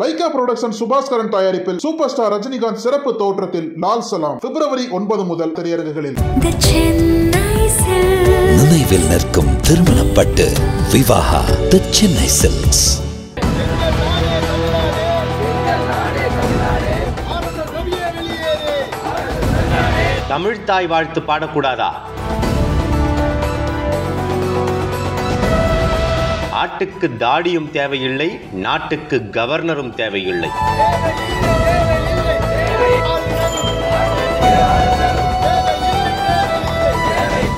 Lyca production Subaskaran தயாரிப்பில் super star Rajinikanth சிறப்பு தோற்றத்தில் லால் சலாம் February 9 முதல் திரையரங்குகளில். நினைவில் நிற்கும் திருமணப்பட்டு விவாஹா தி சென்னை சில்க்ஸ். தமிழ்த்தாய் வாழ்த்து பாடக்கூடாதா? ஆட்டுக்கு தாடியும் தேவையில்லை, நாட்டுக்கு கவர்னரும் தேவையில்லை.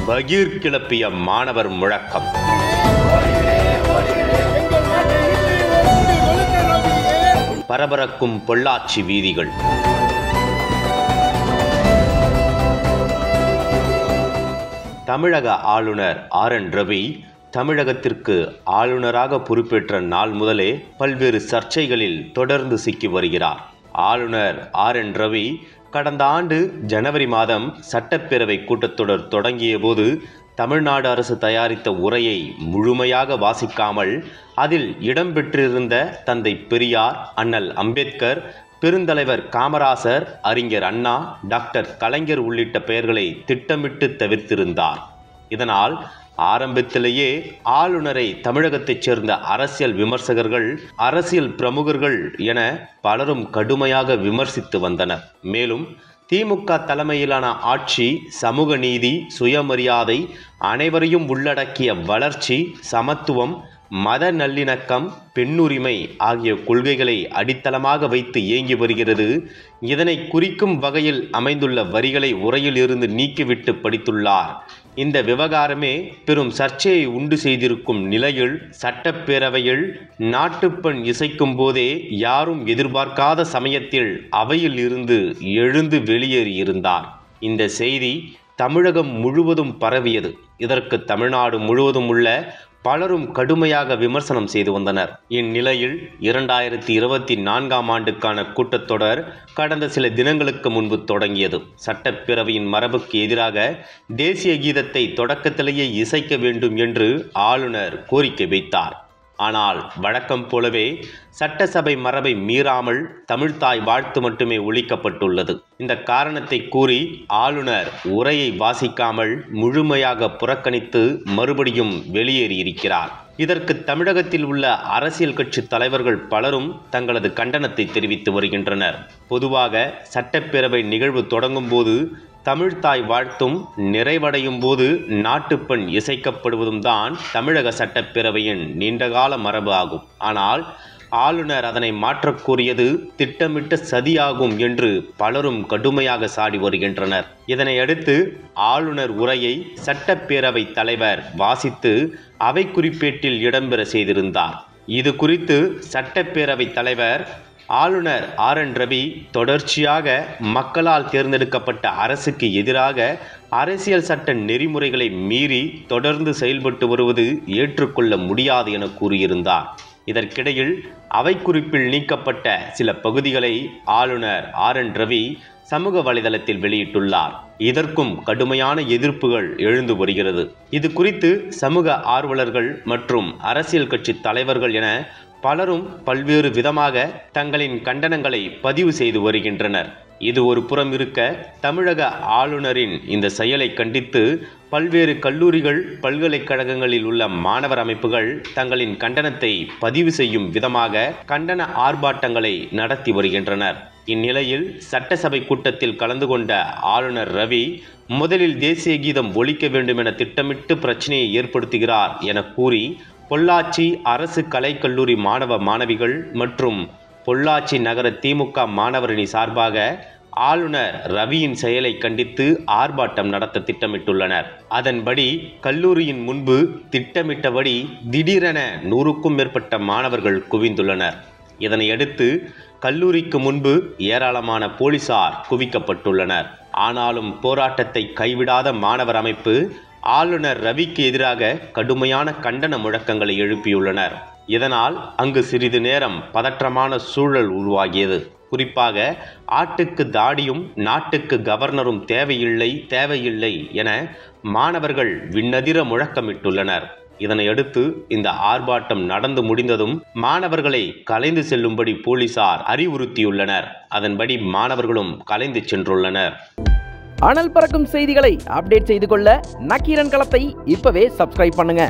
பகீர் கிளப்பிய மாணவர் முழக்கம். பரபரக்கும் பொள்ளாச்சி வீதிகள். தமிழக ஆளுநர் RN ரவி தமிழகத்திற்கு ஆளுநராக பொறுப்பேற்ற நாள் முதலே பல்வேறு சர்ச்சைகளில் தொடர்ந்து சிக்கி வருகிறார். ஆளுநர் RN ரவி கடந்த ஆண்டு ஜனவரி மாதம் சட்டப்பேரவை கூட்டத்தொடர் தொடங்கிய போது தமிழ்நாடு அரசு தயாரித்த உரையை முழுமையாக வாசிக்காமல் அதில் இடம்பெற்றிருந்த தந்தை பெரியார், அண்ணல் அம்பேத்கர், பெருந்தலைவர் காமராசர், அறிஞர் அண்ணா, டாக்டர் கலைஞர் உள்ளிட்ட பெயர்களை திட்டமிட்டு தவிர்த்திருந்தார். இதனால் ஆரம்பத்திலேயே ஆளுநரை தமிழகத்தைச் சேர்ந்த அரசியல் விமர்சகர்கள், அரசியல் பிரமுகர்கள் என பலரும் கடுமையாக விமர்சித்து வந்தனர். மேலும் திமுக தலைமையிலான ஆட்சி சமூக நீதி, சுயமரியாதை, அனைவரையும் உள்ளடக்கிய வளர்ச்சி, சமத்துவம், மத நல்லிணக்கம், பெண்ணுரிமை ஆகிய கொள்கைகளை அடித்தளமாக வைத்து இயங்கி வருகிறது. இதனை குறிக்கும் வகையில் அமைந்துள்ள வரிகளை உரையில் இருந்து நீக்கிவிட்டு படித்துள்ளார். இந்த விவகாரமே பெரும் சர்ச்சையை உண்டு செய்திருக்கும் நிலையில் சட்டப்பேரவையில் நாட்டுப்பண் இசைக்கும் போதே யாரும் எதிர்பார்க்காத சமயத்தில் அவையில் இருந்து எழுந்து வெளியேறியிருந்தார். இந்த செய்தி தமிழகம் முழுவதும் பரவியது. இதற்கு தமிழ்நாடு முழுவதும் உள்ள பலரும் கடுமையாக விமர்சனம் செய்து வந்தனர். இந்நிலையில் 2024ஆம் ஆண்டுக்கான கூட்டத்தொடர் கடந்த சில தினங்களுக்கு முன்பு தொடங்கியது. சட்டப்பேரவையின் மரபுக்கு எதிராக தேசிய கீதத்தை தொடக்கத்திலேயே இசைக்க வேண்டும் என்று ஆளுநர் கோரிக்கை வைத்தார். ஆனால் வழக்கம் போலவே சட்டசபை மரபை மீறாமல் தமிழ்த்தாய் வாழ்த்து மட்டுமே ஒலிக்கப்பட்டுள்ளது. இந்த காரணத்தை கூறி ஆளுநர் உரையை வாசிக்காமல் முழுமையாக புறக்கணித்து மறுபடியும் வெளியேறியிருக்கிறார். இதற்கு தமிழகத்தில் உள்ள அரசியல் கட்சி தலைவர்கள் பலரும் தங்களது கண்டனத்தை தெரிவித்து வருகின்றனர். பொதுவாக சட்டப்பேரவை நிகழ்வு தொடங்கும் போது தமிழ்த்தாய் வாழ்த்தும், நிறைவடையும் போது நாட்டுப்பண் இசைக்கப்படுவதும் தான் தமிழக சட்டப்பேரவையின் நீண்டகால மரபு ஆகும். ஆனால் ஆளுநர் அதனை மாற்றக் கோரியது திட்டமிட்ட சதியாகும் என்று பலரும் கடுமையாக சாடி வருகின்றனர். இதனையடுத்து ஆளுநர் உரையை சட்டப்பேரவை தலைவர் வாசித்து அவை குறிப்பேட்டில் இடம்பெற செய்திருந்தார். இது குறித்து சட்டப்பேரவை தலைவர் ஆளுநர் RN ரவி தொடர்ச்சியாக மக்களால் தேர்ந்தெடுக்கப்பட்ட அரசுக்கு எதிராக அரசியல் சட்ட நெறிமுறைகளை மீறி தொடர்ந்து செயல்பட்டு வருவது ஏற்றுக்கொள்ள முடியாது என கூறியிருந்தார். இதற்கிடையில் அவை குறிப்பில் நீக்கப்பட்ட சில பகுதிகளை ஆளுநர் RN ரவி சமூக வலைதளத்தில் வெளியிட்டுள்ளார். இதற்கும் கடுமையான எதிர்ப்புகள் எழுந்து வருகிறது. இது குறித்து சமூக ஆர்வலர்கள் மற்றும் அரசியல் கட்சி தலைவர்கள் என பலரும் பல்வேறு விதமாக தங்களின் கண்டனங்களை பதிவு செய்து வருகின்றனர். இது ஒரு புறம் இருக்க, தமிழக ஆளுநரின் இந்த செயலை கண்டித்து பல்வேறு கல்லூரிகள், பல்கலைக்கழகங்களில் உள்ள மாணவர் அமைப்புகள் தங்களின் கண்டனத்தை பதிவு செய்யும் விதமாக கண்டன ஆர்ப்பாட்டங்களை நடத்தி வருகின்றனர். இந்நிலையில் சட்டசபை கூட்டத்தில் கலந்து கொண்ட ஆளுநர் ரவி முதலில் தேசிய கீதம் ஒலிக்க வேண்டும் என திட்டமிட்டு பிரச்சனையை ஏற்படுத்துகிறார் என கூறி பொள்ளாச்சி அரசு கலைக்கல்லூரி மாணவ மாணவிகள் மற்றும் பொள்ளாச்சி நகர திமுக மாணவரணி சார்பாக ஆளுநர் ரவியின் செயலை கண்டித்து ஆர்ப்பாட்டம் நடத்த திட்டமிட்டுள்ளனர். அதன்படி கல்லூரியின் முன்பு திட்டமிட்டபடி திடீரென 100க்கும் மேற்பட்ட மாணவர்கள் குவிந்துள்ளனர். இதனையடுத்து கல்லூரிக்கு முன்பு ஏராளமான போலீசார் குவிக்கப்பட்டுள்ளனர். ஆனாலும் போராட்டத்தை கைவிடாத மாணவர் அமைப்பு ஆளுநர் ரவிக்கு எதிராக கடுமையான கண்டன முழக்கங்களை எழுப்பியுள்ளனர். இதனால் அங்கு சிறிது நேரம் பதற்றமான சூழல் உருவாகியது. குறிப்பாக ஆட்டுக்கு தாடியும் நாட்டுக்கு கவர்னரும் தேவையில்லை என மாணவர்கள் விண்ணதிர முழக்கமிட்டுள்ளனர். இதனையடுத்து இந்த ஆர்ப்பாட்டம் நடந்து முடிந்ததும் மாணவர்களை கலைந்து செல்லும்படி போலீசார் அறிவுறுத்தியுள்ளனர். அதன்படி மாணவர்களும் கலைந்து சென்றுள்ளனர். அனல் பறக்கும் செய்திகளை அப்டேட் செய்து கொள்ள நக்கீரன் களத்தை இப்பவே சப்ஸ்கிரைப் பண்ணுங்க.